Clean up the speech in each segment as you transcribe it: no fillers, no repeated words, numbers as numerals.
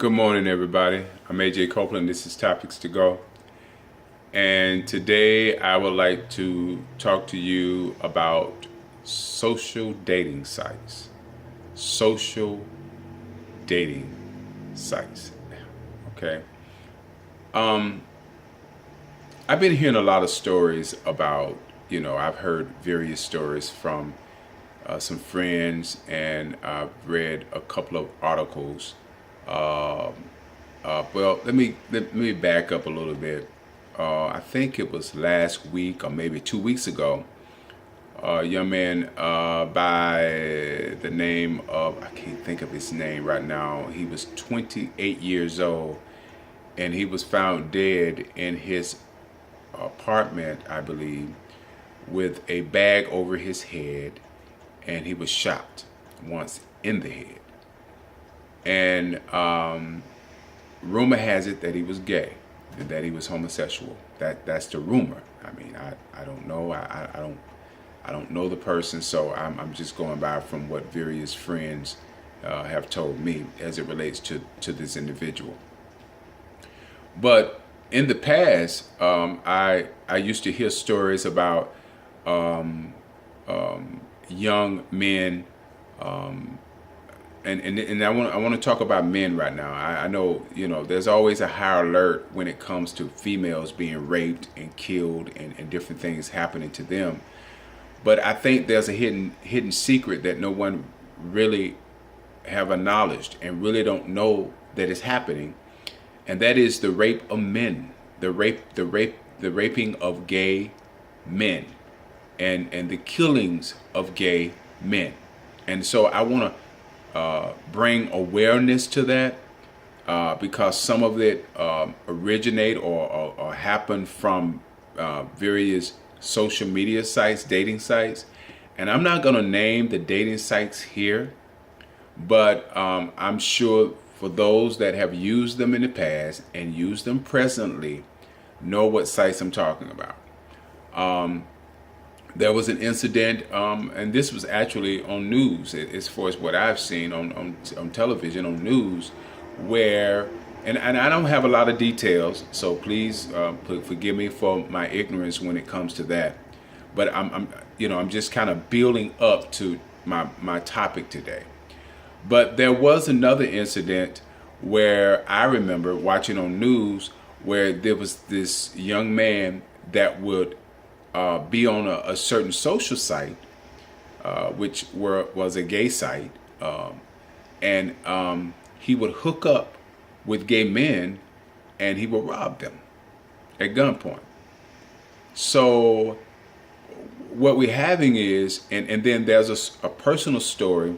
Good morning, everybody. I'm AJ Copeland. This is Topics to Go. And today I would like to talk to you about social dating sites. Social dating sites. Okay. I've been hearing a lot of stories about, I've heard various stories from some friends, and I've read a couple of articles. Well, let me back up a little bit. I think it was last week or maybe 2 weeks ago. A young man by the name of, I can't think of his name right now. He was 28 years old, and he was found dead in his apartment, I believe, with a bag over his head, and he was shot once in the head. And rumor has it that he was gay, and that he was homosexual. That's the rumor. I mean, I don't know. I don't know the person, so I'm just going by from what various friends have told me as it relates to this individual. But in the past, I used to hear stories about young men, and I want to talk about men right now. I know, there's always a high alert when it comes to females being raped and killed, and different things happening to them. But I think there's a hidden secret that no one really have acknowledged and really don't know that is happening, and that is the rape of men, the raping of gay men, and the killings of gay men. And so I want to bring awareness to that, because some of it originate or happen from various social media sites, dating sites. And I'm not going to name the dating sites here, but I'm sure for those that have used them in the past and use them presently know what sites I'm talking about. There was an incident, and this was actually on news, as far as what I've seen on television, on news, where, and I don't have a lot of details, so please forgive me for my ignorance when it comes to that. But I'm just kind of building up to my topic today. But there was another incident where I remember watching on news where there was this young man that would be on a certain social site, which was a gay site, and he would hook up with gay men, and he would rob them at gunpoint. So what we're having is, and then there's a personal story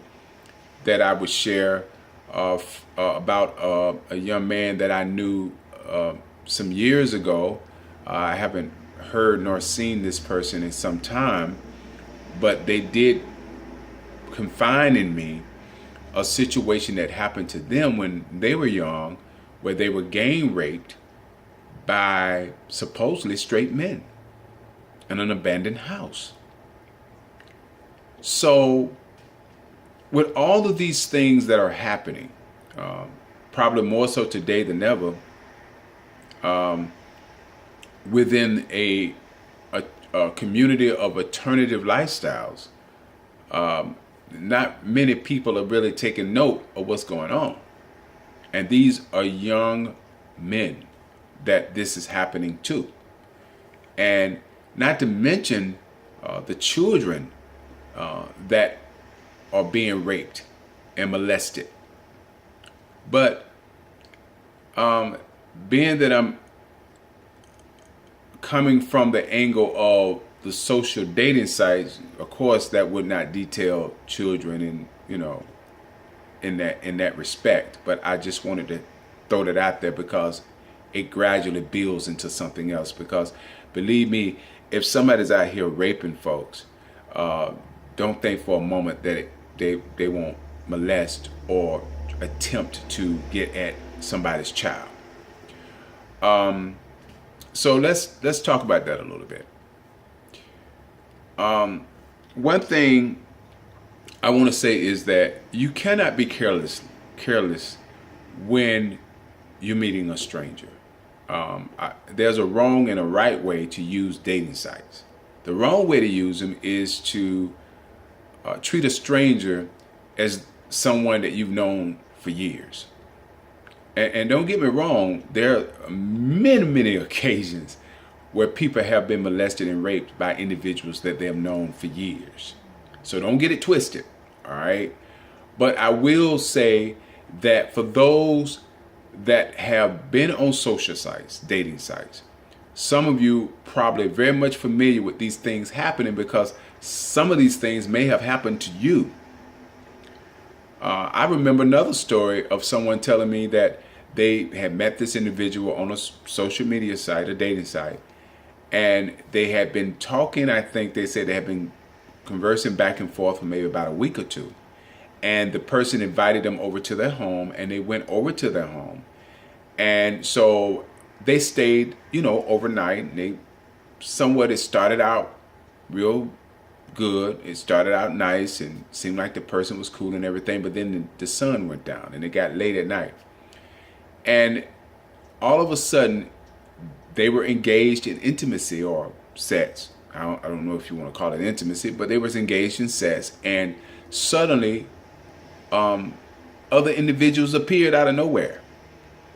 that I would share about a young man that I knew some years ago. I haven't heard nor seen this person in some time, but they did confine in me a situation that happened to them when they were young, where they were gang raped by supposedly straight men in an abandoned house. So with all of these things that are happening, probably more so today than ever, within a community of alternative lifestyles, not many people are really taking note of what's going on. And these are young men that this is happening to. And not to mention the children that are being raped and molested. But being that I'm coming from the angle of the social dating sites, of course, that would not detail children in that respect. But I just wanted to throw that out there because it gradually builds into something else. Because believe me, if somebody's out here raping folks, don't think for a moment that they won't molest or attempt to get at somebody's child. So let's talk about that a little bit. One thing I want to say is that you cannot be careless when you're meeting a stranger. There's a wrong and a right way to use dating sites. The wrong way to use them is to treat a stranger as someone that you've known for years. And don't get me wrong, there are many occasions where people have been molested and raped by individuals that they have known for years. So don't get it twisted, all right? But I will say that for those that have been on social sites, dating sites, some of you probably very much familiar with these things happening because some of these things may have happened to you. I remember another story of someone telling me that they had met this individual on a social media site, a dating site, and they had been talking. I think they said they had been conversing back and forth for maybe about a week or two. And the person invited them over to their home, and they went over to their home. And so they stayed, overnight. And it started out real good. It started out nice and seemed like the person was cool and everything. But then the sun went down and it got late at night. And all of a sudden, they were engaged in intimacy or sex. I don't know if you want to call it intimacy, but they was engaged in sex. And suddenly, other individuals appeared out of nowhere.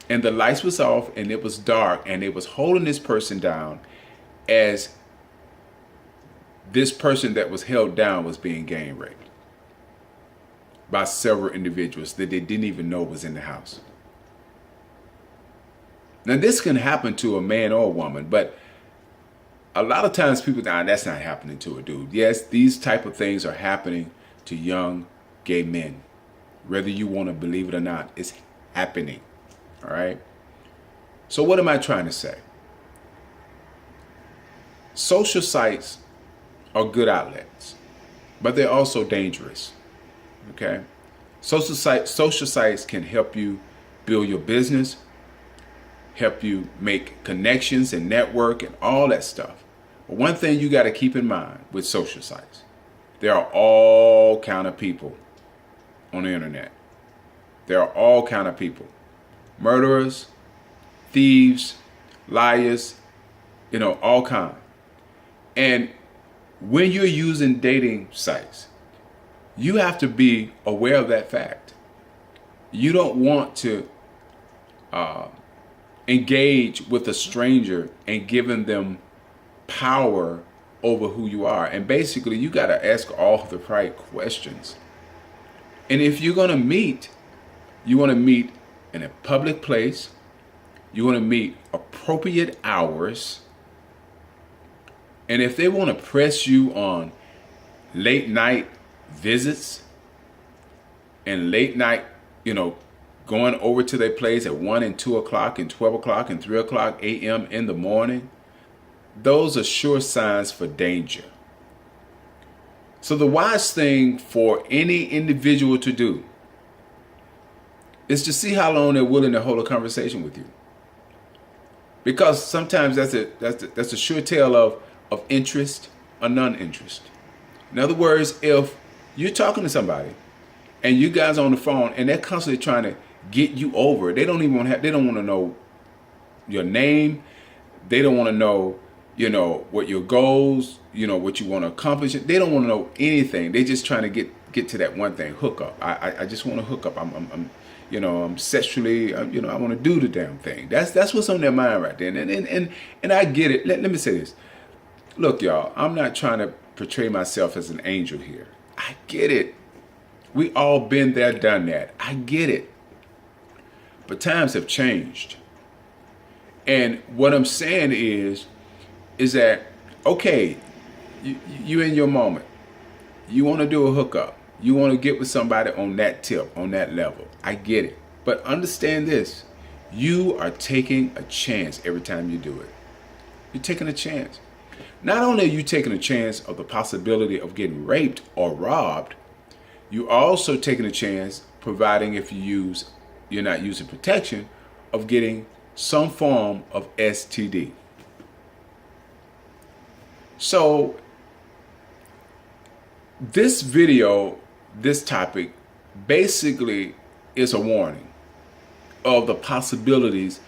And the lights was off and it was dark, and they was holding this person down as this person that was held down was being gang raped by several individuals that they didn't even know was in the house. Now, this can happen to a man or a woman, but a lot of times people think, that's not happening to a dude. Yes, these type of things are happening to young gay men. Whether you want to believe it or not, it's happening. All right? So what am I trying to say? Social sites are good outlets, but they're also dangerous. Okay? Social sites can help you build your business, help you make connections and network and all that stuff. But one thing you got to keep in mind with social sites, there are all kind of people on the internet. There are all kind of people. Murderers, thieves, liars, all kind. And when you're using dating sites, you have to be aware of that fact. You don't want to engage with a stranger and giving them power over who you are. And basically, you got to ask all the right questions. And if you're going to meet, you want to meet in a public place. You want to meet appropriate hours. And if they want to press you on late night visits and late night, going over to their place at 1 and 2 o'clock and 12 o'clock and 3 o'clock a.m. in the morning, those are sure signs for danger. So the wise thing for any individual to do is to see how long they're willing to hold a conversation with you. Because sometimes that's a sure tell of interest or non-interest. In other words, if you're talking to somebody and you guys are on the phone and they're constantly trying to get you over, they don't want to know your name. They don't want to know, what your goals, what you want to accomplish. They don't want to know anything. They're just trying to get to that one thing, hook up. I just want to hook up. I'm sexually, I want to do the damn thing. That's what's on their mind right there. And I get it. Let me say this. Look, y'all, I'm not trying to portray myself as an angel here. I get it. We all been there, done that. I get it. But times have changed. And what I'm saying is that, okay, you in your moment. You want to do a hookup. You want to get with somebody on that tip, on that level. I get it. But understand this. You are taking a chance every time you do it. You're taking a chance. Not only are you taking a chance of the possibility of getting raped or robbed, you're also taking a chance, providing if you're not using protection, of getting some form of STD. So this video, this topic, basically is a warning. of the possibilities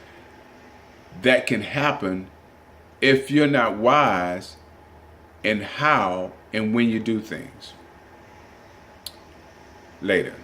that can happen if you're not wise in how and when you do things. Later.